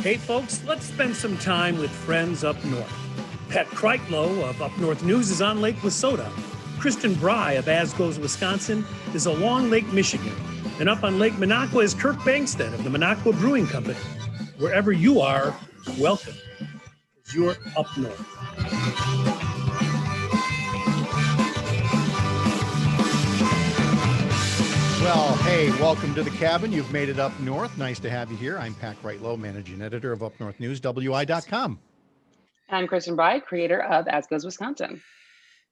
Hey folks, let's spend some time with friends up north. Pat Kreitlow of Up North News is on Lake Wissota. Kristin Bry of As Goes Wisconsin is along Lake Michigan. And up on Lake Minocqua is Kirk Bangstead of the Minocqua Brewing Company. Wherever you are, welcome, because you're up north. Well, hey, welcome to the cabin. You've made it up north. Nice to have you here. I'm Pat Kreitlow, managing editor of Up North News, WI.com. I'm Kristin Bry, creator of As Goes Wisconsin.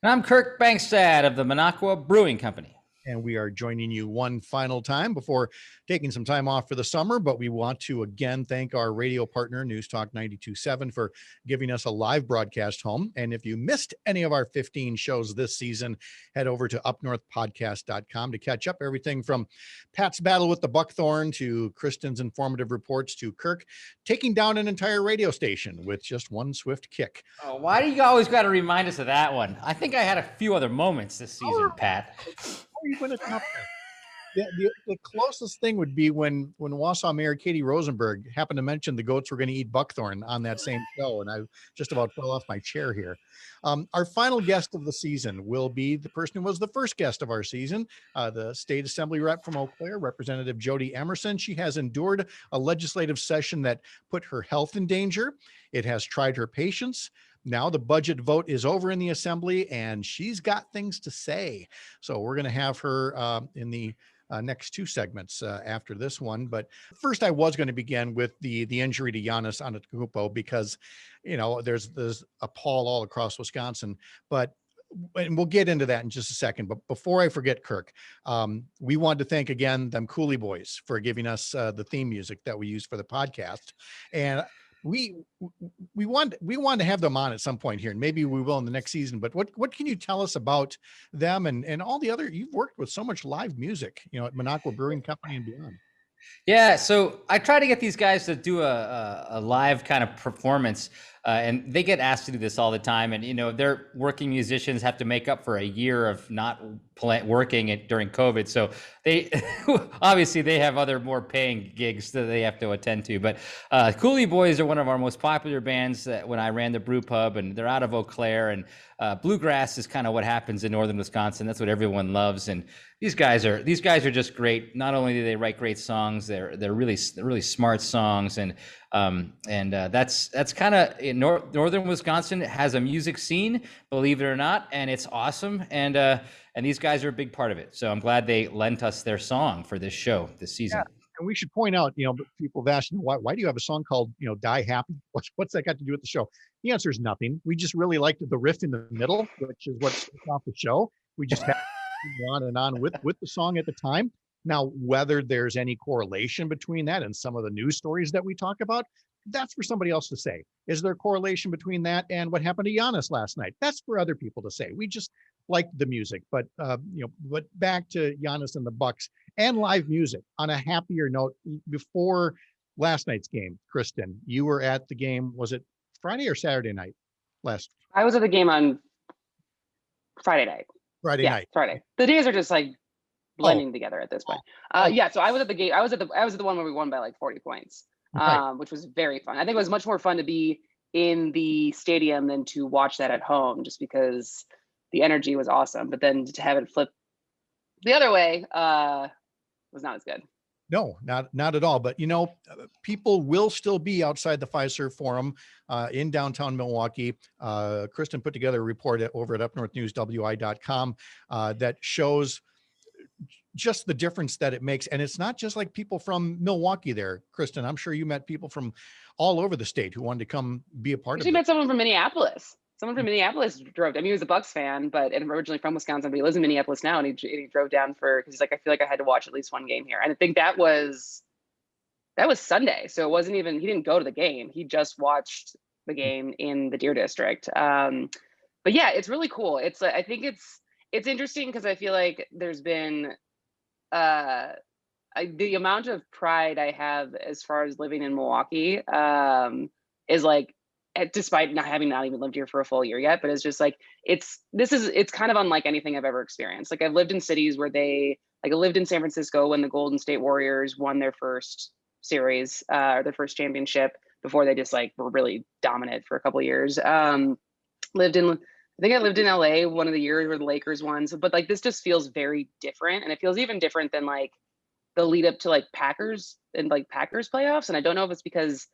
And I'm Kirk Bangstead of the Minocqua Brewing Company. And we are joining you one final time before taking some time off for the summer. But we want to again thank our radio partner, News Talk 92.7, for giving us a live broadcast home. And if you missed any of our 15 shows this season, head over to upnorthpodcast.com to catch up everything from Pat's battle with the buckthorn to Kristin's informative reports to Kirk taking down an entire radio station with just one swift kick. Oh, why do you always got to remind us of that one? I think I had a few other moments this season, Pat. How are you going to top that? The closest thing would be when Wausau Mayor Katie Rosenberg happened to mention the goats were going to eat buckthorn on that same show, and I just about fell off my chair here. Our final guest of the season will be the person who was the first guest of our season, the State Assembly rep from Eau Claire, Representative Jodi Emerson. She has endured a legislative session that put her health in danger. It has tried her patience. Now the budget vote is over in the assembly and she's got things to say. So we're going to have her in the next two segments after this one. But first, I was going to begin with the injury to Giannis Antetokounmpo because, you know, there's a pall all across Wisconsin. And we'll get into that in just a second. But before I forget, Kirk, we want to thank again them Cooley Boys for giving us the theme music that we use for the podcast. And we want to have them on at some point here, and maybe we will in the next season. But what can you tell us about them and all the other? You've worked with so much live music, you know, at Minocqua Brewing Company and beyond. Yeah, so I try to get these guys to do a live kind of performance, and they get asked to do this all the time. And, you know, they're working musicians, have to make up for a year of not working during COVID. So they obviously they have other more paying gigs that they have to attend to. But Cooley Boys are one of our most popular bands when I ran the brew pub, and they're out of Eau Claire. And bluegrass is kind of what happens in northern Wisconsin. That's what everyone loves. And these guys are just great. Not only do they write great songs, they're really smart songs, and that's kind of in northern Wisconsin has a music scene, believe it or not, and it's awesome. And these guys are a big part of it. So I'm glad they lent us their song for this show this season. Yeah. And we should point out, you know, people have asked, why do you have a song called, you know, Die Happy? What's that got to do with the show? The answer is nothing. We just really liked the riff in the middle, which is what starts off the show. We just had on and on with the song at the time. Now, whether there's any correlation between that and some of the news stories that we talk about, that's for somebody else to say. Is there a correlation between that and what happened to Giannis last night? That's for other people to say. We just like the music, but back to Giannis and the Bucks and live music. On a happier note, before last night's game, Kristin, you were at the game. Was it Friday or Saturday night? I was at the game on Friday night. Friday night. Friday. The days are just like blending together at this point. Yeah. So I was at the game. I was at the one where we won by like 40 points, which was very fun. I think it was much more fun to be in the stadium than to watch that at home, just because the energy was awesome. But then to have it flip the other way was not as good. No, not at all. But, you know, people will still be outside the Fiserv Forum in downtown Milwaukee. Kristin put together a report over at upnorthnewswi.com that shows just the difference that it makes. And it's not just like people from Milwaukee there, Kristin. I'm sure you met people from all over the state who wanted to come be a part of it. You met someone from Minneapolis. Someone from Minneapolis drove. I mean, he was a Bucks fan, but originally from Wisconsin, but he lives in Minneapolis now, and he drove down because he's like, I feel like I had to watch at least one game here. And I think that was Sunday, so it wasn't even. He didn't go to the game. He just watched the game in the Deer District. But yeah, it's really cool. I think it's interesting because I feel like there's been the amount of pride I have as far as living in Milwaukee is like, despite not even lived here for a full year yet, but it's just like, it's kind of unlike anything I've ever experienced. Like I've lived in cities where I lived in San Francisco when the Golden State Warriors won their first series, or their first championship. before they just like were really dominant for a couple of years. I think I lived in LA one of the years where the Lakers won. So, but like this just feels very different, and it feels even different than like the lead up to like Packers and like Packers playoffs. And I don't know if it's because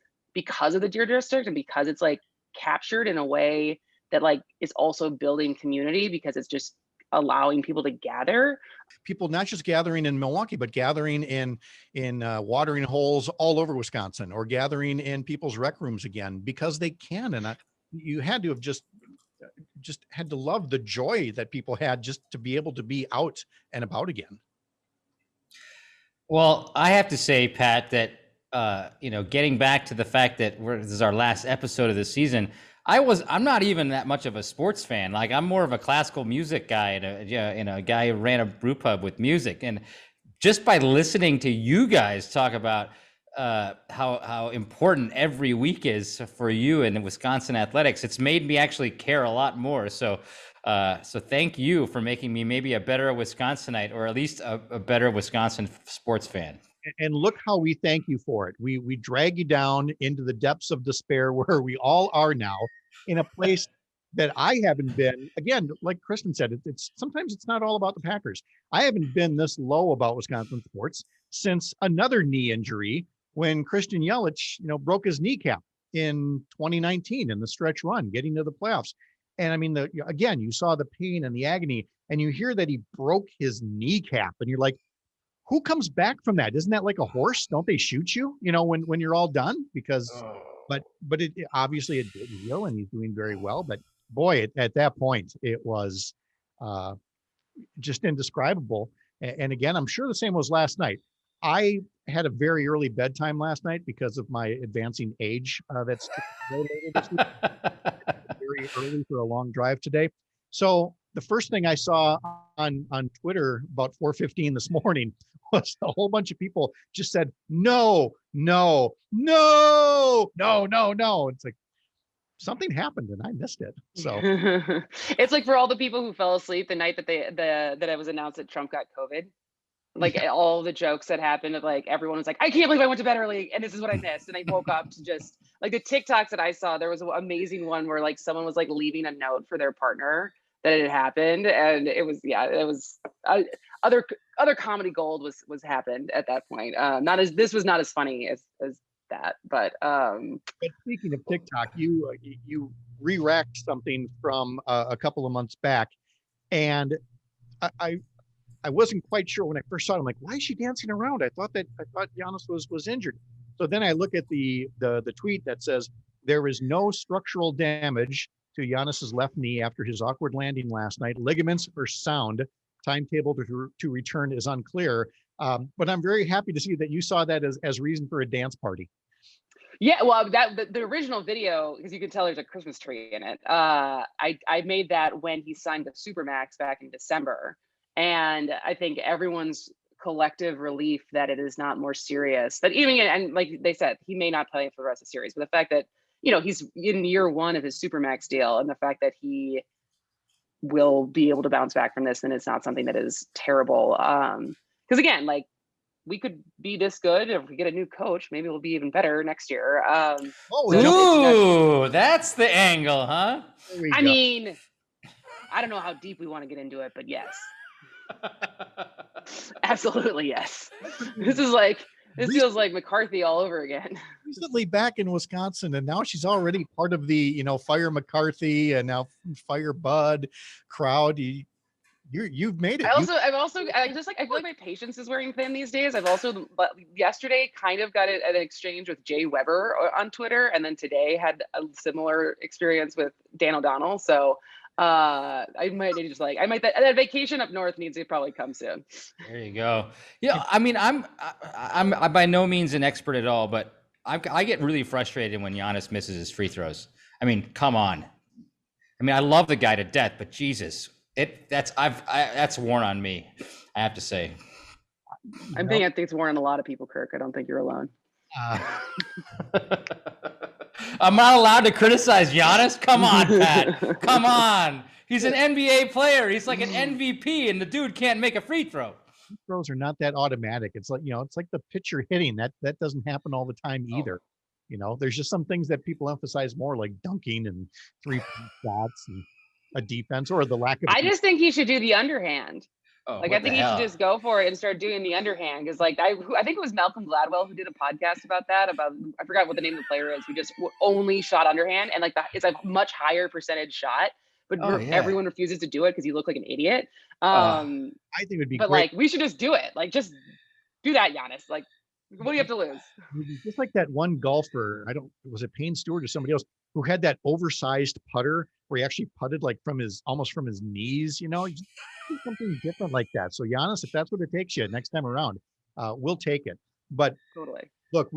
of the Deer District and because it's like captured in a way that like is also building community because it's just allowing people to gather. People not just gathering in Milwaukee, but gathering in watering holes all over Wisconsin, or gathering in people's rec rooms again because they can. And you had to have just had to love the joy that people had just to be able to be out and about again. Well, I have to say, Pat, that getting back to the fact that this is our last episode of the season, I'm not even that much of a sports fan. Like, I'm more of a classical music guy and a guy who ran a brew pub with music. And just by listening to you guys talk about how important every week is for you in Wisconsin athletics, it's made me actually care a lot more. So thank you for making me maybe a better Wisconsinite, or at least a better Wisconsin sports fan. And look how we thank you for it. We drag you down into the depths of despair where we all are now, in a place that I haven't been. Again, like Kristin said, it's sometimes it's not all about the Packers. I haven't been this low about Wisconsin sports since another knee injury, when Christian Yelich, broke his kneecap in 2019 in the stretch run, getting to the playoffs. And I mean, again, you saw the pain and the agony, and you hear that he broke his kneecap, and you're like, who comes back from that? Isn't that like a horse? Don't they shoot you, when you're all done? Because, but it obviously it did heal, and he's doing very well. But boy, at that point, it was just indescribable. And again, I'm sure the same was last night. I had a very early bedtime last night because of my advancing age. That's very early for a long drive today. So the first thing I saw on Twitter about 4:15 this morning was a whole bunch of people just said, no. It's like something happened and I missed it. So it's like for all the people who fell asleep the night that that it was announced that Trump got COVID. Like all the jokes that happened of like, everyone was like, I can't believe I went to bed early and this is what I missed. And I woke up to just like the TikToks that I saw. There was an amazing one where like someone was like leaving a note for their partner that it had happened. And it was other comedy gold was happened at that point. This was not as funny as that, but speaking of TikTok, you re-racked something from a couple of months back, and I wasn't quite sure when I first saw it. I'm like, why is she dancing around? I thought Giannis was injured. So then I look at the tweet that says there is no structural damage to Giannis's left knee after his awkward landing last night. Ligaments are sound. Timetable to return is unclear. But I'm very happy to see that you saw that as reason for a dance party. Yeah, well, the original video, because you can tell there's a Christmas tree in it. I made that when he signed the Supermax back in December. And I think everyone's collective relief that it is not more serious. That even, and like they said, he may not play for the rest of the series, but the fact that, he's in year one of his Supermax deal, and the fact that he will be able to bounce back from this, and it's not something that is terrible. Because again, like, we could be this good if we get a new coach. Maybe we'll be even better next year. That's the angle, huh? I mean, I don't know how deep we want to get into it, but yes. Absolutely, yes. This feels like McCarthy all over again. Recently back in Wisconsin, and now she's already part of the Fire McCarthy and now Fire Bud crowd. You've made it. I feel like my patience is wearing thin these days. But yesterday kind of got an exchange with Jay Weber on Twitter, and then today had a similar experience with Dan O'Donnell. So I might need that vacation up north needs to probably come soon. There you go. Yeah, I mean, I'm by no means an expert at all, but I get really frustrated when Giannis misses his free throws. I mean, come on. I mean, I love the guy to death, but Jesus, that's worn on me, I have to say. I think it's worn on a lot of people, Kirk. I don't think you're alone. I'm not allowed to criticize Giannis? Come on, Pat. Come on. He's an NBA player. He's like an MVP, and the dude can't make a free throw. Free throws are not that automatic. It's like, it's like the pitcher hitting. That doesn't happen all the time either. There's just some things that people emphasize more, like dunking and 3-point shots and a defense, or the lack of. I just think he should do the underhand. Oh, Like, I think he should just go for it and start doing the underhand. Because, like, I think it was Malcolm Gladwell who did a podcast about that. I forgot what the name of the player is, who just only shot underhand, and like it's a much higher percentage shot, but everyone refuses to do it because you look like an idiot. I think it would be. But great. like, we should just do it. Like, just do that, Giannis. Like, what do you have to lose? Just like that one golfer, was it Payne Stewart or somebody else, who had that oversized putter where he actually putted like almost from his knees, just do something different like that. So Giannis, if that's what it takes you next time around, we'll take it. But totally. Look,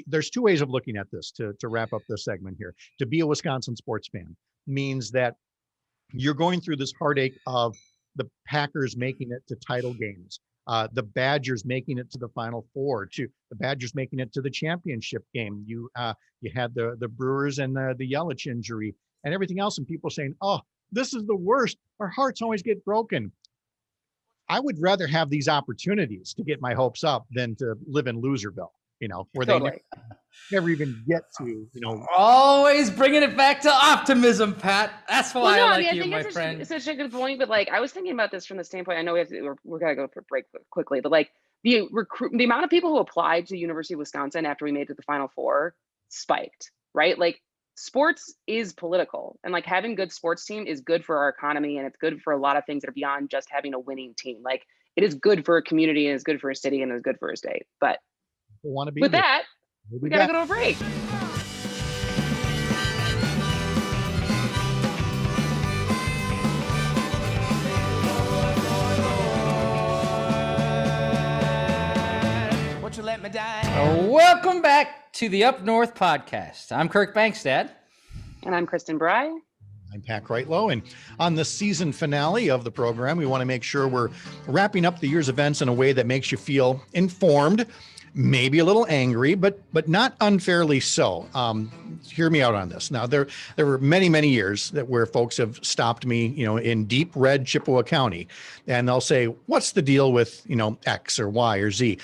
there's two ways of looking at this to wrap up this segment here. To be a Wisconsin sports fan means that you're going through this heartache of the Packers making it to title games. The Badgers making it to the Final Four, the Badgers making it to the championship game. You had the Brewers and the Yelich injury and everything else, and people saying, "Oh, this is the worst. Our hearts always get broken." I would rather have these opportunities to get my hopes up than to live in Loserville, where Totally. they never even get to, Always bringing it back to optimism, Pat. That's why I like you, my friend. It's such a good point, but like, I was thinking about this from the standpoint. I know we're gonna go for a break quickly, but like the amount of people who applied to the University of Wisconsin after we made it to the Final Four spiked, right? Like, sports is political, and like having good sports team is good for our economy, and it's good for a lot of things that are beyond just having a winning team. Like, it is good for a community, and it's good for a city, and it's good for a state. But with that, we gotta go to a break. Won't you let me die? Welcome back to the Up North podcast. I'm Kirk Bankstad. And I'm Kristin Bry. I'm Pat Kreitlow, and on the season finale of the program, we want to make sure we're wrapping up the year's events in a way that makes you feel informed, maybe a little angry, but not unfairly so. Hear me out on this. Now, there were many years where folks have stopped me, in deep red Chippewa County, and they'll say, "What's the deal with, X or Y or Z?"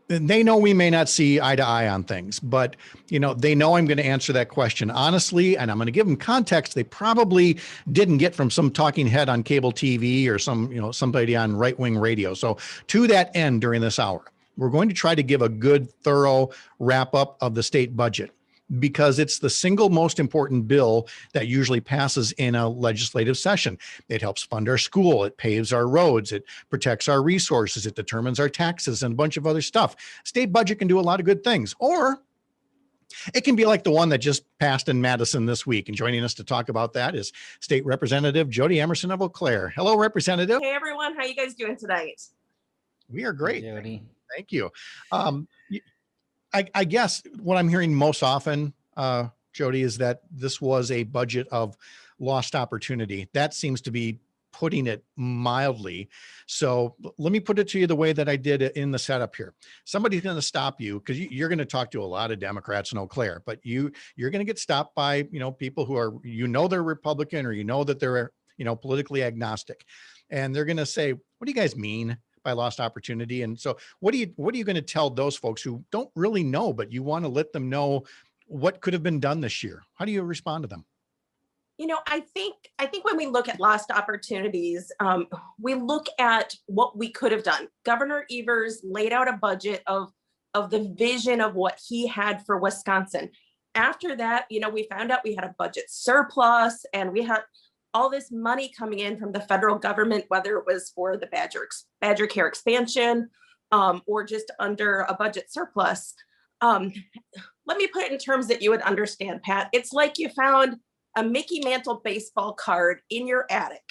And they know we may not see eye to eye on things, but they know I'm going to answer that question honestly, and I'm going to give them context they probably didn't get from some talking head on cable TV or somebody on right-wing radio. So to that end, during this hour, we're going to try to give a good, thorough wrap up of the state budget, because it's the single most important bill that usually passes in a legislative session. It helps fund our school, it paves our roads, it protects our resources, it determines our taxes, and a bunch of other stuff. State budget can do a lot of good things, or it can be like the one that just passed in Madison this week. And joining us to talk about that is State Representative Jodi Emerson of Eau Claire. Hello, Representative. Hey, everyone. How are you guys doing tonight? We are great. Jody. Thank you. I guess what I'm hearing most often, Jody, is that this was a budget of lost opportunity. That seems to be putting it mildly. So let me put it to you the way that I did it in the setup here. Somebody's going to stop you, because you're going to talk to a lot of Democrats in Eau Claire, but you're going to get stopped by, people who are, they're Republican, or that they're, politically agnostic. And they're going to say, "What do you guys mean by lost opportunity?" And so what are you going to tell those folks who don't really know, but you want to let them know what could have been done this year? How do you respond to them? I think when we look at lost opportunities, we look at what we could have done. Governor Evers laid out a budget of the vision of what he had for Wisconsin. After that, we found out we had a budget surplus, and we had all this money coming in from the federal government, whether it was for the Badger Care expansion, or just under a budget surplus. Let me put it in terms that you would understand, Pat. It's like you found a Mickey Mantle baseball card in your attic.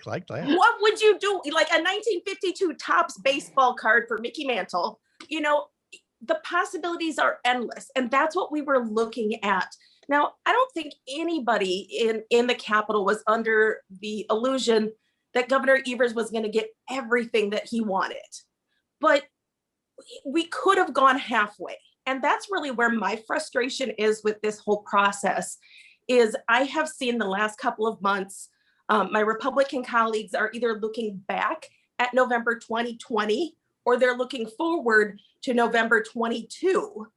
Like that. What would you do? Like a 1952 Topps baseball card for Mickey Mantle. The possibilities are endless, and that's what we were looking at. Now, I don't think anybody in the Capitol was under the illusion that Governor Evers was going to get everything that he wanted, but we could have gone halfway. And that's really where my frustration is with this whole process. Is I have seen the last couple of months, my Republican colleagues are either looking back at November 2020, or they're looking forward to November 22.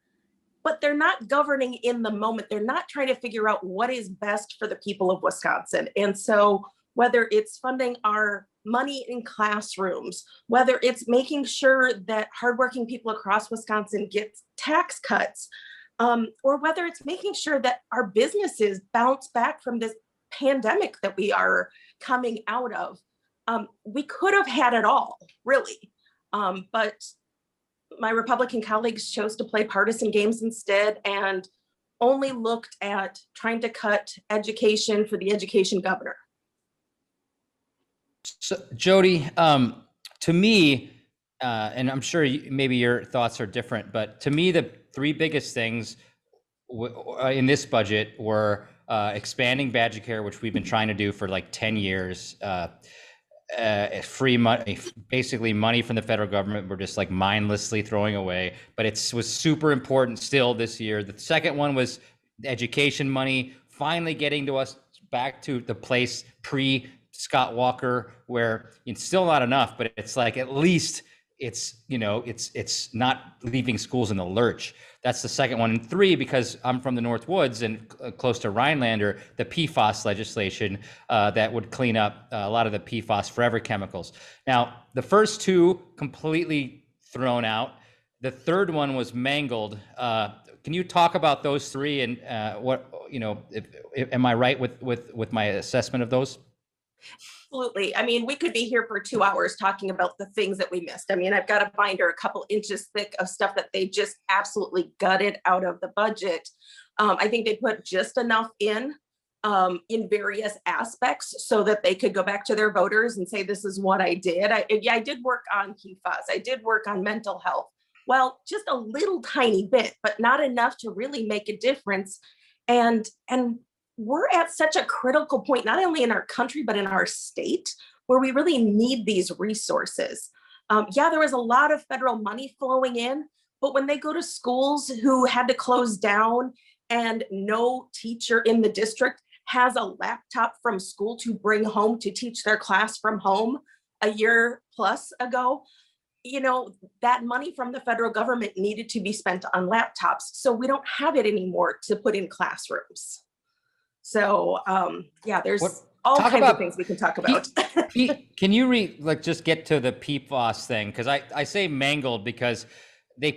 but they're not governing in the moment. They're not trying to figure out what is best for the people of Wisconsin. And so whether it's funding our money in classrooms, whether it's making sure that hardworking people across Wisconsin get tax cuts, or whether it's making sure that our businesses bounce back from this pandemic that we are coming out of. We could have had it all, really. But my Republican colleagues chose to play partisan games instead and only looked at trying to cut education for the education governor. So, Jody, to me, and I'm sure maybe your thoughts are different, but to me, the three biggest things in this budget were expanding Badger Care, which we've been trying to do for like 10 years, free money, basically money from the federal government we're just like mindlessly throwing away, but it was super important still this year. The second one was education money, finally getting to us back to the place pre Scott Walker, where it's still not enough, but it's like, at least it's, you know, it's not leaving schools in the lurch. That's the second one. And three, because I'm from the North Woods and close to Rhinelander, the PFAS legislation that would clean up a lot of the PFAS forever chemicals. Now, the first two completely thrown out. The third one was mangled. Can you talk about those three and what, you know, am I right with my assessment of those? Absolutely. I mean, we could be here for 2 hours talking about the things that we missed. I mean, I've got a binder a couple inches thick of stuff that they just absolutely gutted out of the budget. I think they put just enough in various aspects so that they could go back to their voters and say, this is what I did. I did work on PFAS. I did work on mental health. Well, just a little tiny bit, but not enough to really make a difference. And we're at such a critical point, not only in our country, but in our state, where we really need these resources. Yeah, there was a lot of federal money flowing in, but when they go to schools who had to close down and no teacher in the district has a laptop from school to bring home to teach their class from home a year plus ago, you know, that money from the federal government needed to be spent on laptops. So we don't have it anymore to put in classrooms. So yeah, there's all kinds of things we can talk about. Can you just get to the PFAS thing? Because I say mangled because they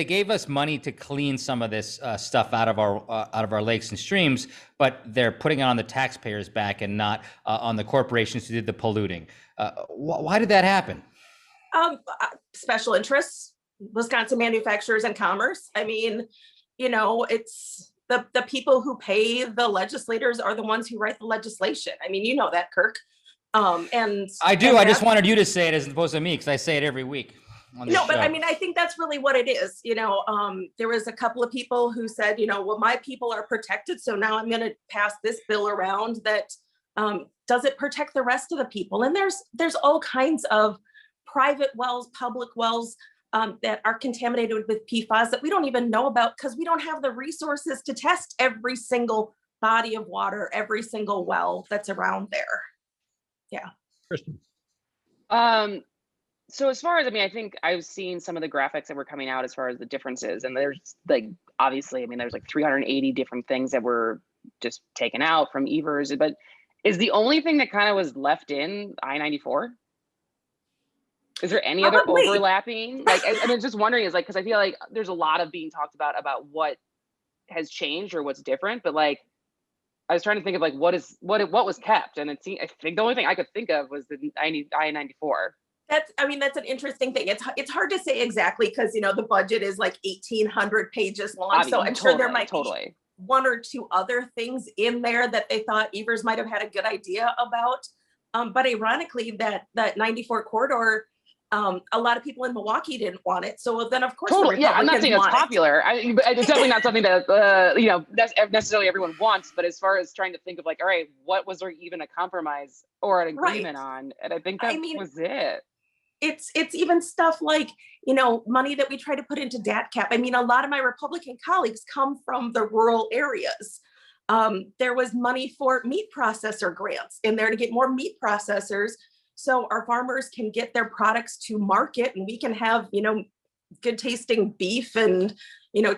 gave us money to clean some of this stuff out of our lakes and streams, but they're putting it on the taxpayers' back and not on the corporations who did the polluting. Why did that happen? Special interests, Wisconsin Manufacturers and Commerce. I mean, you know, it's the people who pay the legislators are the ones who write the legislation. I mean, you know that, Kirk. And I do. I just wanted you to say it as opposed to me, because I say it every week. No, but I mean, I think that's really what it is. You know, there was a couple of people who said, you know, well, my people are protected, so now I'm going to pass this bill around that doesn't protect the rest of the people. And there's all kinds of private wells, public wells that are contaminated with PFAS that we don't even know about because we don't have the resources to test every single body of water, every single well that's around there. Yeah. Kristin. So as far as, I mean, I think I've seen some of the graphics that were coming out as far as the differences, and there's like, obviously, I mean, there's like 380 different things that were just taken out from Evers, but is the only thing that kind of was left in I-94? Is there any other overlapping? Like, I mean, just wondering is like, because I feel like there's a lot of being talked about what has changed or what's different, but like, I was trying to think of like, what was kept, and I think the only thing I could think of was the I-94. That's an interesting thing. It's hard to say exactly because, you know, the budget is like 1,800 pages long. Obviously, so I'm sure there might be one or two other things in there that they thought Evers might have had a good idea about. But ironically, that 94 corridor, a lot of people in Milwaukee didn't want it. So then, of course, totally. Yeah, I'm not saying it's popular. It's definitely not something that you know, necessarily everyone wants. But as far as trying to think of like, all right, what was there even a compromise or an agreement on? And I think that was it. It's even stuff like, you know, money that we try to put into DATCAP. I mean, a lot of my Republican colleagues come from the rural areas. There was money for meat processor grants in there to get more meat processors so our farmers can get their products to market and we can have, you know, good tasting beef and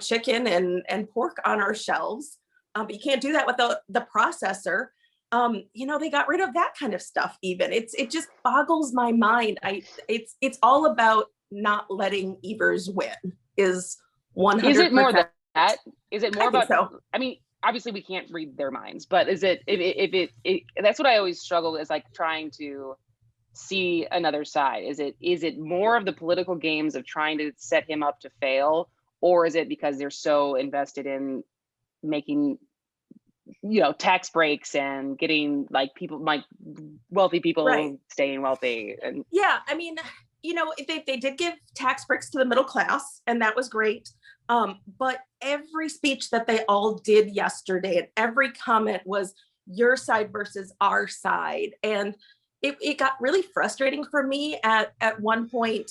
chicken and pork on our shelves. But you can't do that with the processor. They got rid of that kind of stuff. Even it just boggles my mind. It's all about not letting Evers win. Is 100%. Is it more that? Is it more about? So. I mean, obviously we can't read their minds, but is it? If it that's what I always struggle is like trying to see another side. Is it more of the political games of trying to set him up to fail, or is it because they're so invested in making tax breaks and getting wealthy people right. staying wealthy? And yeah, I mean, they did give tax breaks to the middle class, and that was great. But every speech that they all did yesterday and every comment was your side versus our side. And it got really frustrating for me at one point,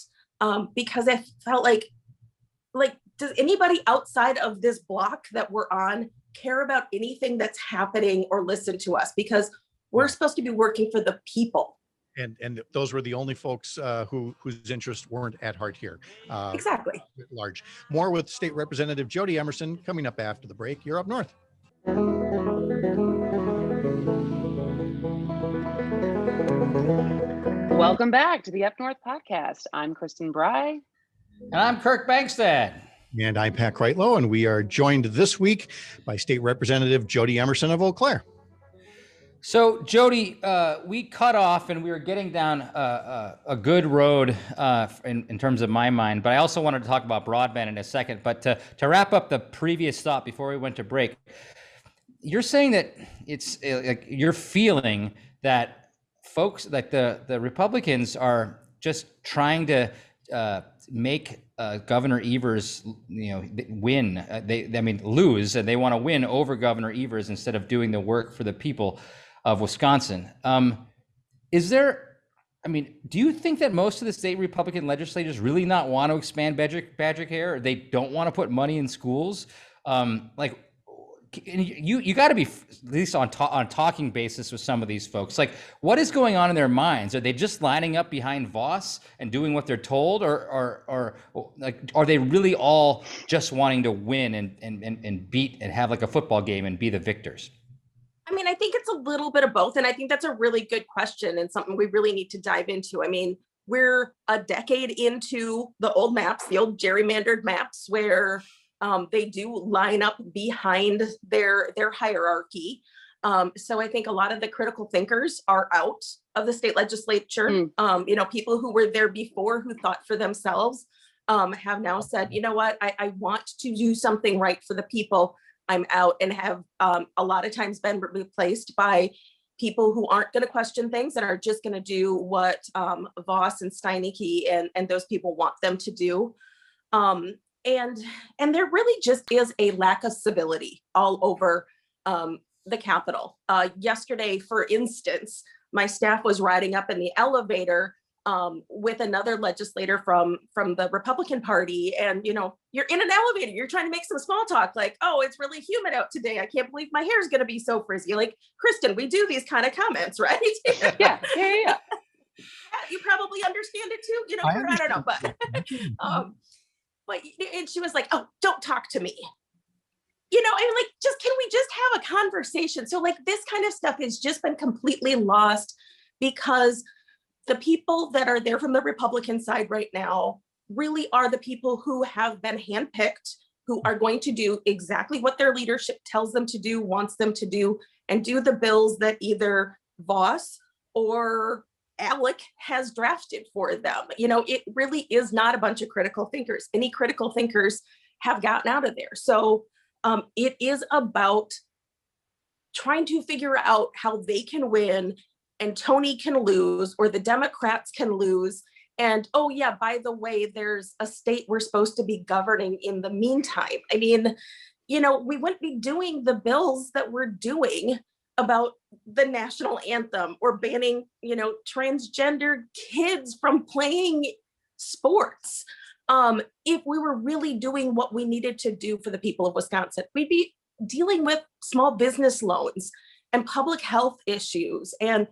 because I felt like, does anybody outside of this block that we're on care about anything that's happening or listen to us? Because we're supposed to be working for the people. And those were the only folks whose interests weren't at heart here. Exactly. At large. More with State Representative Jodi Emerson coming up after the break. You're up north. Welcome back to the Up North podcast. I'm Kristin Bry. And I'm Kirk Bangstad. And I'm Pat Kreitlow, and we are joined this week by State Representative Jodi Emerson of Eau Claire. So, Jody, we cut off and we were getting down a good road in terms of my mind, but I also wanted to talk about broadband in a second. But to wrap up the previous thought before we went to break, you're saying that it's like you're feeling that folks, like the Republicans, are just trying to make Governor Evers, win. Lose, and they want to win over Governor Evers instead of doing the work for the people of Wisconsin. Do you think that most of the state Republican legislators really not want to expand badger care? Or they don't want to put money in schools? You got to be at least on talking basis with some of these folks. Like, what is going on in their minds? Are they just lining up behind Voss and doing what they're told, or like are they really all just wanting to win and beat and have like a football game and be the victors? I mean, I think it's a little bit of both. And I think that's a really good question and something we really need to dive into. I mean, we're a decade into the old maps, the old gerrymandered maps, where they do line up behind their hierarchy. So I think a lot of the critical thinkers are out of the state legislature. People who were there before, who thought for themselves, have now said, you know what, I want to do something right for the people. I'm out, and have a lot of times been replaced by people who aren't going to question things and are just going to do what Voss and Steineke and those people want them to do. And there really just is a lack of civility all over the Capitol. Yesterday, for instance, my staff was riding up in the elevator with another legislator from the Republican Party. And, you're in an elevator, you're trying to make some small talk, like, oh, it's really humid out today. I can't believe my hair is going to be so frizzy. Like, Kristin, we do these kind of comments, right? Yeah. You probably understand it too. I don't know, but and she was like, oh, don't talk to me. Can we just have a conversation? So like this kind of stuff has just been completely lost because the people that are there from the Republican side right now really are the people who have been handpicked, who are going to do exactly what their leadership tells them to do, wants them to do, and do the bills that either Voss or Alec has drafted for them. It really is not a bunch of critical thinkers. Any critical thinkers have gotten out of there. So it is about trying to figure out how they can win and Tony can lose, or the Democrats can lose. And, oh yeah, by the way, there's a state we're supposed to be governing in the meantime. I mean, we wouldn't be doing the bills that we're doing about the national anthem or banning, transgender kids from playing sports. If we were really doing what we needed to do for the people of Wisconsin, we'd be dealing with small business loans and public health issues and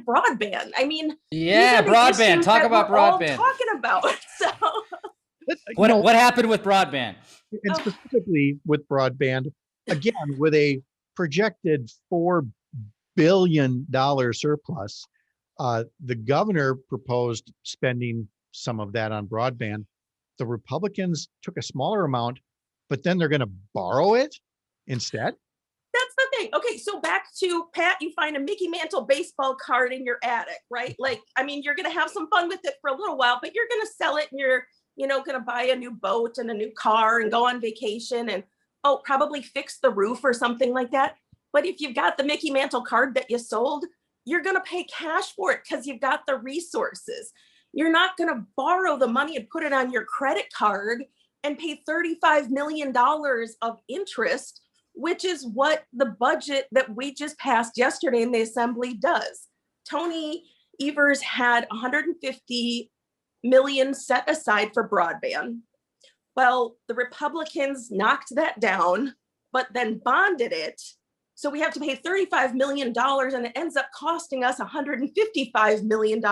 broadband. I mean, yeah, broadband. Talk about broadband. Talking about. So What happened with broadband? And specifically with broadband, again, with a projected $4 billion surplus, the governor proposed spending some of that on broadband. The Republicans took a smaller amount, but then they're going to borrow it instead. That's the thing. Okay, so back to Pat, you find a Mickey Mantle baseball card in your attic, right? Like, I mean, you're going to have some fun with it for a little while, but you're going to sell it and you're, going to buy a new boat and a new car and go on vacation and, probably fix the roof or something like that. But if you've got the Mickey Mantle card that you sold, you're going to pay cash for it because you've got the resources. You're not going to borrow the money and put it on your credit card and pay $35 million of interest, which is what the budget that we just passed yesterday in the assembly does. Tony Evers had $150 million set aside for broadband. Well, the Republicans knocked that down, but then bonded it. So we have to pay $35 million and it ends up costing us $155 million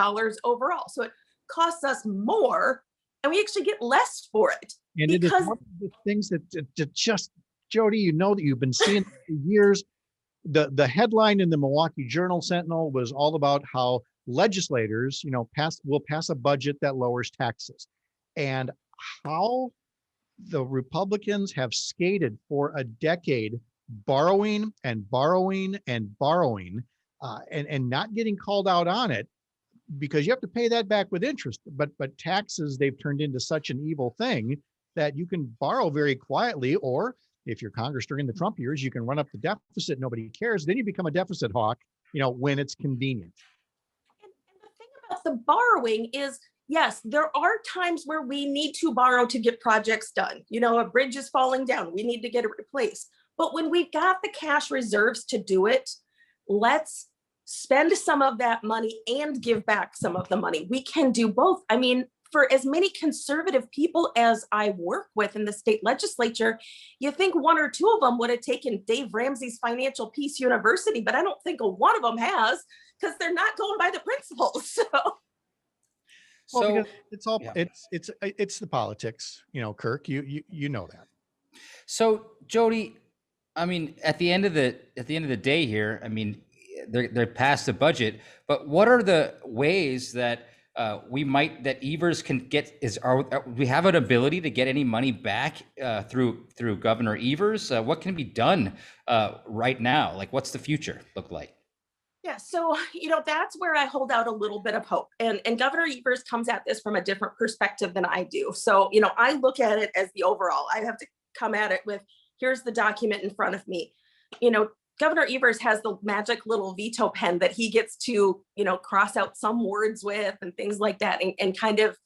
overall. So it costs us more and we actually get less for it. And it is one of the things that just, Jody, you know that you've been seeing for years. The headline in the Milwaukee Journal Sentinel was all about how legislators, will pass a budget that lowers taxes, and how the Republicans have skated for a decade, borrowing and borrowing and borrowing, and not getting called out on it, because you have to pay that back with interest. But taxes, they've turned into such an evil thing that you can borrow very quietly, or if you're Congress during the Trump years, you can run up the deficit, nobody cares. Then you become a deficit hawk, when it's convenient. And the thing about the borrowing is, yes, there are times where we need to borrow to get projects done. A bridge is falling down, we need to get it replaced. But when we've got the cash reserves to do it, let's spend some of that money and give back some of the money. We can do both. I mean, for as many conservative people as I work with in the state legislature, you think one or two of them would have taken Dave Ramsey's Financial Peace University, but I don't think one of them has, because they're not going by the principles. Well, it's all it's the politics, Kirk. You know that. So Jody, I mean, at the end of the day here, I mean, they're past the budget, but what are the ways that that Evers can get? We have an ability to get any money back through Governor Evers? What can be done right now? Like, what's the future look like? Yeah, so, that's where I hold out a little bit of hope. And Governor Evers comes at this from a different perspective than I do. So, I look at it as the overall. I have to come at it with, here's the document in front of me. Governor Evers has the magic little veto pen that he gets to, cross out some words with and things like that, and kind of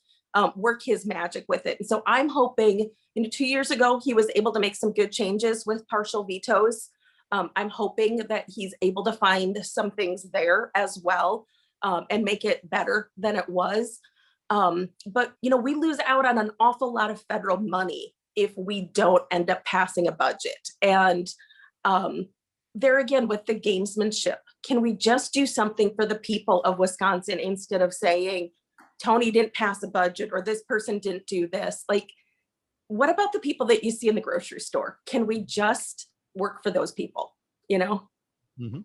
work his magic with it. And so I'm hoping, 2 years ago, he was able to make some good changes with partial vetoes. I'm hoping that he's able to find some things there as well, and make it better than it was. But, we lose out on an awful lot of federal money if we don't end up passing a budget. And there again, with the gamesmanship, can we just do something for the people of Wisconsin instead of saying, Tony didn't pass a budget or this person didn't do this? Like, what about the people that you see in the grocery store? Can we just work for those people, Mm-hmm.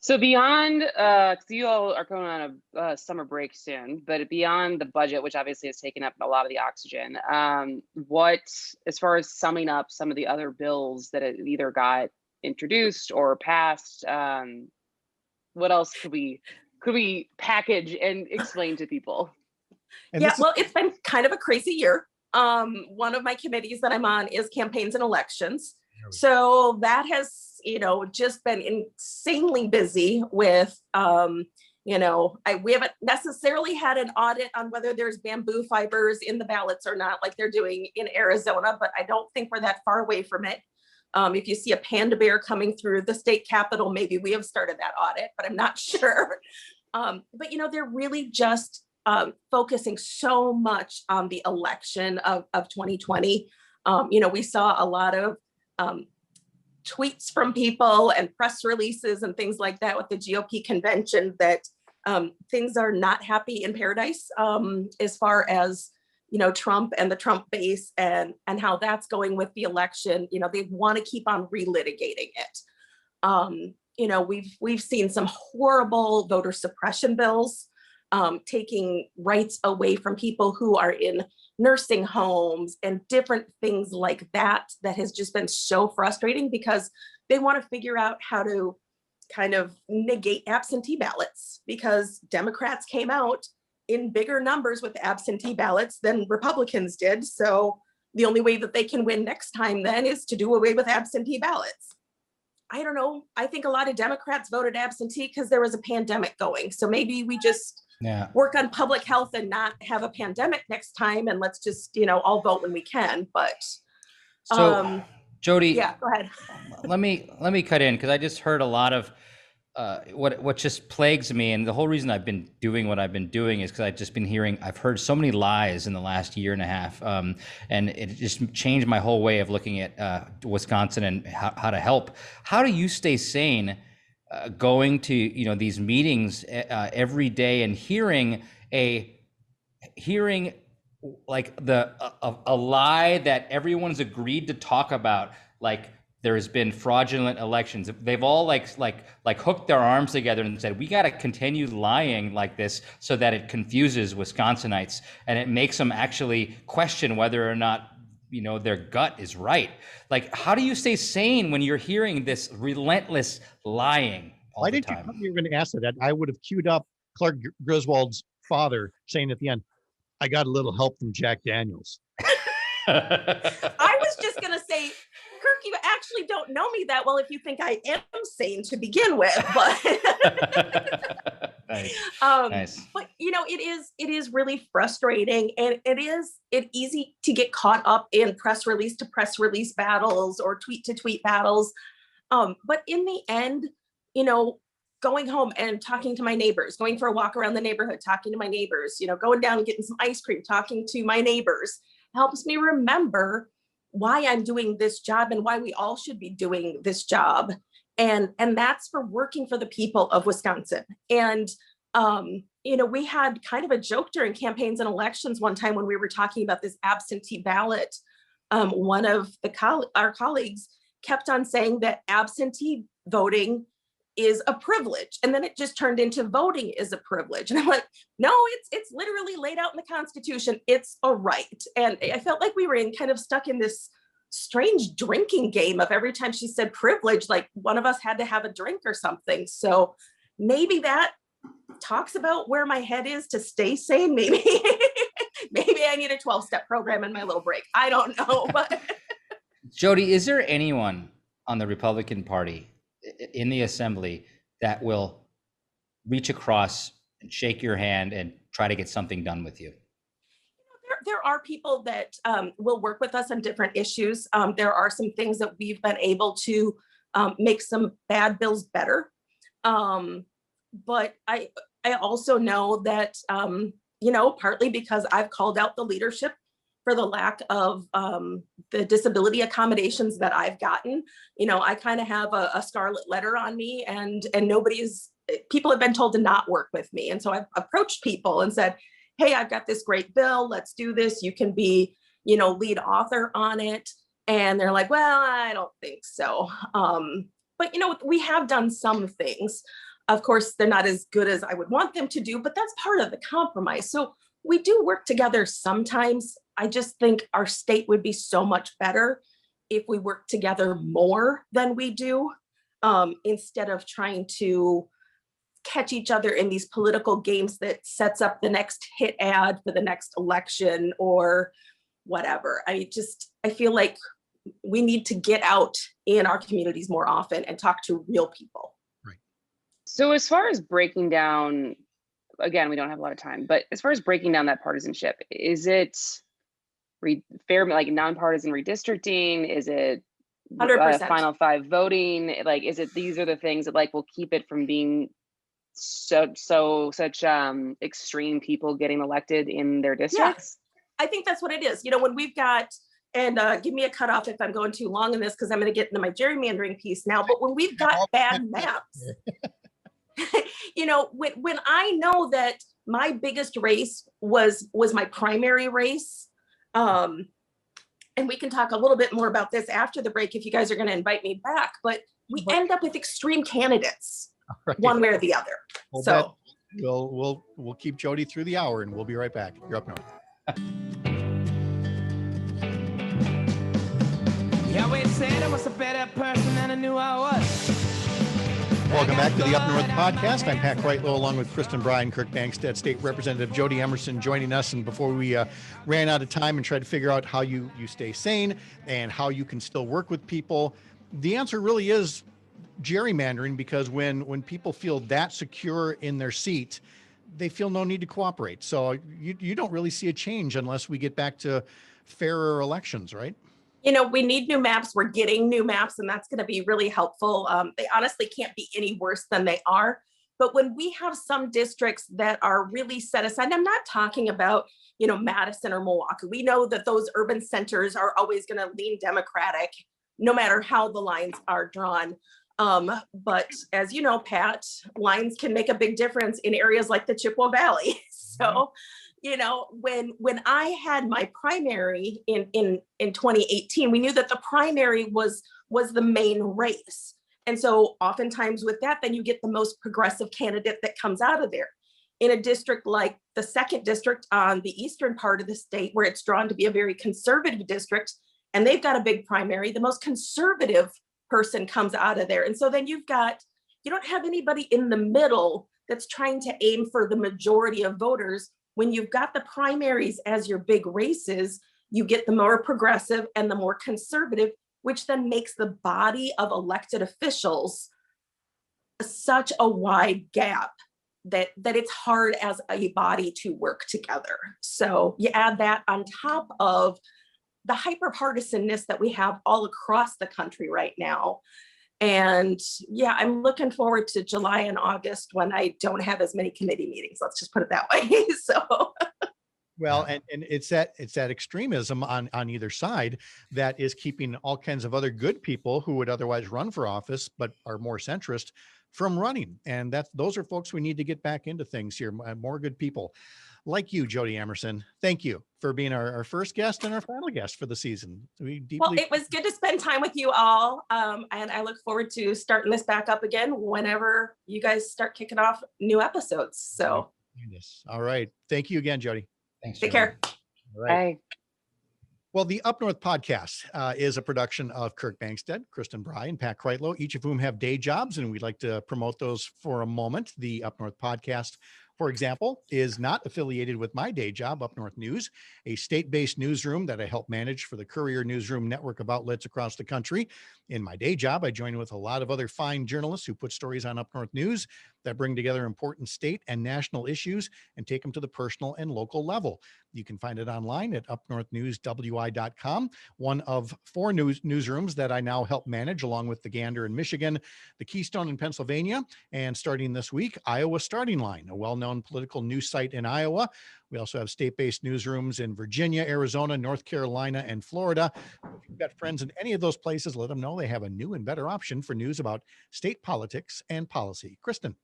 So beyond, because you all are going on a summer break soon, but beyond the budget, which obviously has taken up a lot of the oxygen, what, as far as summing up some of the other bills that it either got introduced or passed, what else could we package and explain to people? Well, it's been kind of a crazy year. One of my committees that I'm on is campaigns and elections. So that has, just been insanely busy with, we haven't necessarily had an audit on whether there's bamboo fibers in the ballots or not, like they're doing in Arizona, but I don't think we're that far away from it. If you see a panda bear coming through the state capitol, maybe we have started that audit, but I'm not sure. But, they're really just focusing so much on the election of 2020. We saw a lot of tweets from people and press releases and things like that with the GOP convention that things are not happy in paradise, as far as, Trump and the Trump base and how that's going with the election. They want to keep on relitigating it. We've seen some horrible voter suppression bills, taking rights away from people who are in nursing homes and different things like that has just been so frustrating because they want to figure out how to kind of negate absentee ballots because Democrats came out in bigger numbers with absentee ballots than Republicans did. So the only way that they can win next time then is to do away with absentee ballots. I don't know. I think a lot of Democrats voted absentee because there was a pandemic going. So maybe we just work on public health and not have a pandemic next time. And let's just, all vote when we can. But so Jody, yeah, go ahead. let me cut in because I just heard a lot of what just plagues me, and the whole reason I've been doing what I've been doing is because I've heard so many lies in the last year and a half, and it just changed my whole way of looking at Wisconsin and how to help. How do you stay sane going to these meetings every day and hearing like a lie that everyone's agreed to talk about, like there's been fraudulent elections. They've all like hooked their arms together and said, we got to continue lying like this so that it confuses Wisconsinites and it makes them actually question whether or not, their gut is right. Like, how do you stay sane when you're hearing this relentless lying all the time? Why didn't you tell me you were going to ask that? I would have queued up Clark Griswold's father saying at the end, I got a little help from Jack Daniels. I was just going to say, Kirk, you actually don't know me that well if you think I am sane to begin with, but nice. But it is really frustrating, and it's easy to get caught up in press release to press release battles or tweet to tweet battles. But in the end, going home and talking to my neighbors, going for a walk around the neighborhood, talking to my neighbors, going down and getting some ice cream, talking to my neighbors helps me remember why I'm doing this job and why we all should be doing this job. And that's for working for the people of Wisconsin. And, we had kind of a joke during campaigns and elections one time when we were talking about this absentee ballot. One of our colleagues kept on saying that absentee voting is a privilege. And then it just turned into voting is a privilege. And I'm like, no, it's literally laid out in the Constitution. It's a right. And I felt like we were kind of stuck in this strange drinking game of every time she said privilege, like one of us had to have a drink or something. So maybe that talks about where my head is to stay sane. Maybe I need a 12-step program in my little break. I don't know. But Jody, is there anyone on the Republican Party in the assembly that will reach across and shake your hand and try to get something done with you? There are people that will work with us on different issues. There are some things that we've been able to make some bad bills better. But I also know that, partly because I've called out the leadership for the lack of the disability accommodations that I've gotten. I kind of have a scarlet letter on me, and people have been told to not work with me. And so I've approached people and said, hey, I've got this great bill. Let's do this. You can be, lead author on it. And they're like, well, I don't think so. But, we have done some things. Of course, they're not as good as I would want them to do, but that's part of the compromise. So we do work together sometimes. I just think our state would be so much better if we work together more than we do, instead of trying to catch each other in these political games that sets up the next hit ad for the next election or whatever. I feel like we need to get out in our communities more often and talk to real people. Right. So as far as breaking down, again, we don't have a lot of time, but as far as breaking down that partisanship, is it fair, like nonpartisan redistricting? Is it 100%. final five voting? Like, is it, these are the things that will keep it from being such extreme people getting elected in their districts? Yeah, I think that's what it is. When we've got, and give me a cutoff if I'm going too long in this, because I'm going to get into my gerrymandering piece now, but when we've got bad maps, when I know that my biggest race was my primary race, And we can talk a little bit more about this after the break if you guys are going to invite me back, but we end up with extreme candidates, Right. one way or the other. Well, So we'll keep Jody through the hour, and we'll be right back. You're up north. You always said I was a better person than I knew I was. Welcome back to the Up North podcast. I'm Pat Whitelow, along with Kristin, Bryan, Kirk Bangstead, State Representative Jody Emerson joining us. And before we ran out of time and tried to figure out how you stay sane and how you can still work with people, the answer really is gerrymandering, because when people feel that secure in their seat, they feel no need to cooperate. So you don't really see a change unless we get back to fairer elections, right? we need new maps. We're getting new maps, and that's going to be really helpful. They honestly can't be any worse than they are. But when we have some districts that are really set aside, and I'm not talking about, Madison or Milwaukee. We know that those urban centers are always going to lean Democratic, no matter how the lines are drawn. But as you know, Pat, lines can make a big difference in areas like the Chippewa Valley. So, when I had my primary in 2018, we knew that the primary was the main race. And so oftentimes with that, then you get the most progressive candidate that comes out of there. In a district like the 2nd district on the eastern part of the state, where it's drawn to be a very conservative district, and they've got a big primary, the most conservative person comes out of there. And so then you don't have anybody in the middle that's trying to aim for the majority of voters. When you've got the primaries as your big races, you get the more progressive and the more conservative, which then makes the body of elected officials such a wide gap that it's hard as a body to work together. So you add that on top of the hyper-partisanness that we have all across the country right now. And yeah, I'm looking forward to July and August when I don't have as many committee meetings. Let's just put it that way. So, well, and it's that extremism on either side that is keeping all kinds of other good people who would otherwise run for office but are more centrist from running. And those are folks we need to get back into things here. More good people like you, Jody Emerson. Thank you for being our first guest and our final guest for the season. Well, it was good to spend time with you all. And I look forward to starting this back up again whenever you guys start kicking off new episodes. So. All right. Thank you again, Jody. Thanks. Take care. All right. Bye. Well, the Up North podcast is a production of Kirk Bangstead, Kristin, Bryan, Pat Whitelow, each of whom have day jobs, and we'd like to promote those for a moment. The Up North podcast, for example, is not affiliated with my day job, Up North News, a state-based newsroom that I help manage for the Courier Newsroom network of outlets across the country. In my day job, I join with a lot of other fine journalists who put stories on Up North News that bring together important state and national issues and take them to the personal and local level. You can find it online at upnorthnewswi.com, one of 4 newsrooms that I now help manage, along with the Gander in Michigan, the Keystone in Pennsylvania, and starting this week, Iowa Starting Line, a well-known political news site in Iowa. We also have state-based newsrooms in Virginia, Arizona, North Carolina, and Florida. If you've got friends in any of those places, let them know they have a new and better option for news about state politics and policy. Kristin.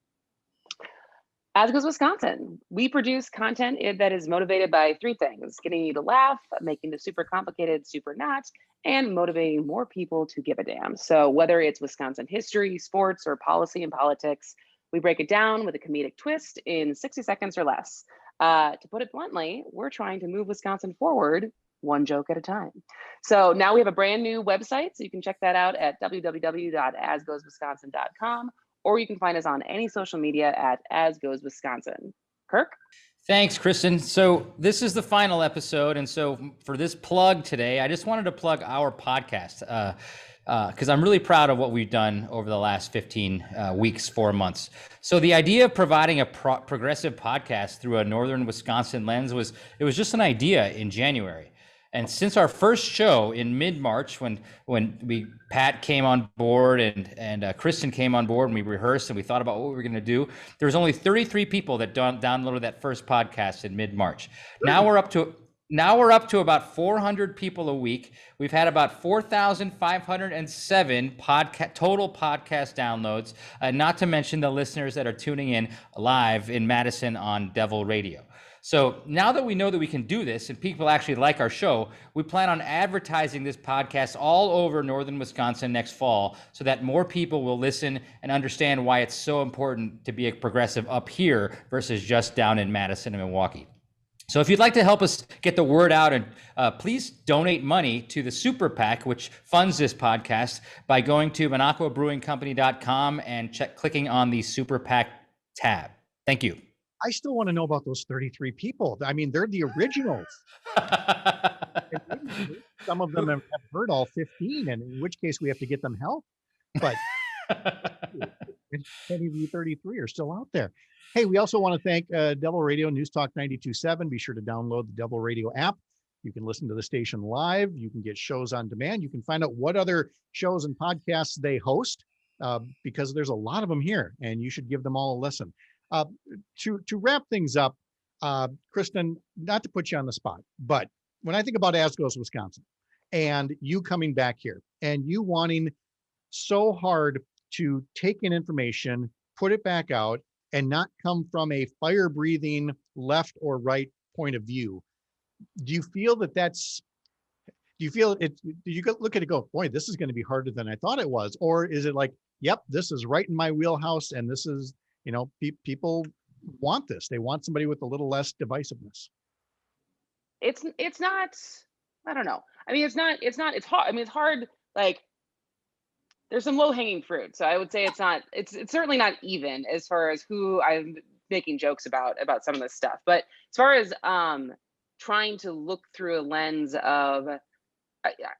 As Goes Wisconsin, we produce content that is motivated by 3 things: getting you to laugh, making the super complicated super not, and motivating more people to give a damn. So whether it's Wisconsin history, sports, or policy and politics, we break it down with a comedic twist in 60 seconds or less. To put it bluntly, we're trying to move Wisconsin forward one joke at a time. So now we have a brand new website, so you can check that out at www.asgoeswisconsin.com, or you can find us on any social media at As Goes Wisconsin. Kirk? Thanks, Kristin. So this is the final episode. And so for this plug today, I just wanted to plug our podcast because I'm really proud of what we've done over the last 15 weeks, 4 months. So the idea of providing a progressive podcast through a Northern Wisconsin lens was just an idea in January. And since our first show in mid-March, when Pat came on board and Kristin came on board, and we rehearsed and we thought about what we were going to do, there was only 33 people that downloaded that first podcast in mid-March. Now we're up to about 400 people a week. We've had about 4,507 total podcast downloads, not to mention the listeners that are tuning in live in Madison on Devil Radio. So now that we know that we can do this and people actually like our show, we plan on advertising this podcast all over northern Wisconsin next fall so that more people will listen and understand why it's so important to be a progressive up here versus just down in Madison and Milwaukee. So if you'd like to help us get the word out, and please donate money to the Super PAC, which funds this podcast, by going to monacobrewingcompany.com and clicking on the Super PAC tab. Thank you. I still want to know about those 33 people. I mean, they're the originals. Some of them have heard all 15, and in which case we have to get them help. But many of you 33 are still out there. Hey, we also want to thank Devil Radio News Talk 92.7. Be sure to download the Devil Radio app. You can listen to the station live. You can get shows on demand. You can find out what other shows and podcasts they host because there's a lot of them here, and you should give them all a listen. To wrap things up, Kristin, not to put you on the spot, but when I think about As Goes Wisconsin and you coming back here and you wanting so hard to take in information, put it back out, and not come from a fire-breathing left or right point of view, do you feel that do you feel it, do you look at it and go, boy, this is going to be harder than I thought it was? Or is it like, yep, this is right in my wheelhouse, and this is, people want this. They want somebody with a little less divisiveness. It's not, I don't know. I mean, it's hard. I mean, it's hard, like, there's some low hanging fruit. So I would say it's certainly not even as far as who I'm making jokes about some of this stuff. But as far as trying to look through a lens of,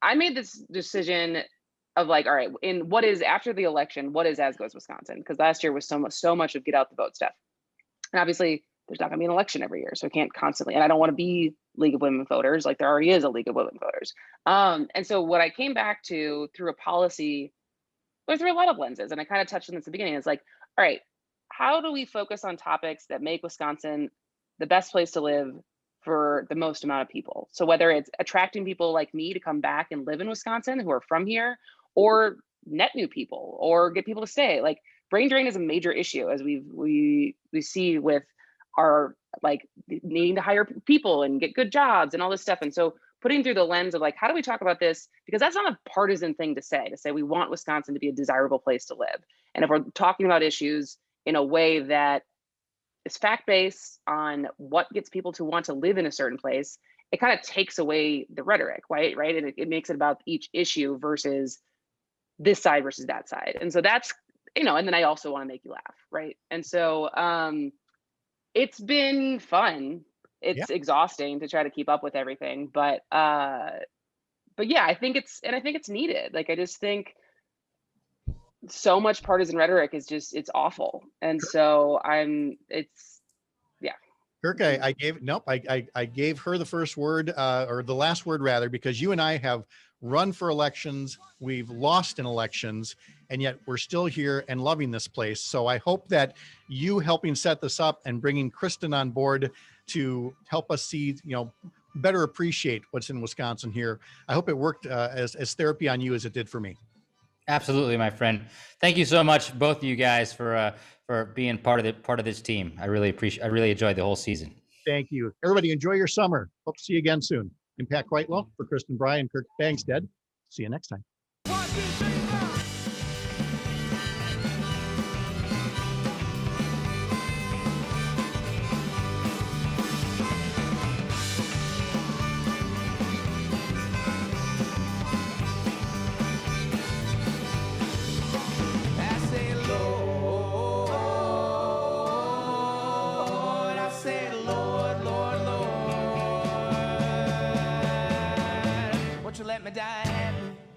I made this decision of like, all right, in what is after the election, what is As Goes Wisconsin? Because last year was so much of get out the vote stuff. And obviously there's not gonna be an election every year. So I can't constantly, and I don't want to be League of Women Voters, like there already is a League of Women Voters. And so what I came back to through a policy, through a lot of lenses, and I kind of touched on this at the beginning, is like, all right, how do we focus on topics that make Wisconsin the best place to live for the most amount of people? So whether it's attracting people like me to come back and live in Wisconsin who are from here, or net new people, or get people to stay. Like brain drain is a major issue, as we see with our like needing to hire people and get good jobs and all this stuff. And so putting through the lens of like, how do we talk about this? Because that's not a partisan thing to say we want Wisconsin to be a desirable place to live. And if we're talking about issues in a way that is fact-based on what gets people to want to live in a certain place, it kind of takes away the rhetoric, right? And it makes it about each issue versus this side versus that side. And so that's, and then I also want to make you laugh, right? And so it's been fun. It's exhausting to try to keep up with everything, but yeah, I think it's needed. Like I just think so much partisan rhetoric is just, it's awful. And so Kirk, I gave her the first word, or the last word rather, because you and I have run for elections, we've lost in elections, and yet we're still here and loving this place. So I hope that you helping set this up and bringing Kristin on board to help us see, better appreciate what's in Wisconsin here. I hope it worked as therapy on you as it did for me. Absolutely, my friend. Thank you so much, both of you guys, for being part of this team. I really enjoyed the whole season. Thank you. Everybody enjoy your summer. Hope to see you again soon. I'm Pat Quitlow for Kristin Bry and Kirk Bangstead. See you next time. Let me die happy.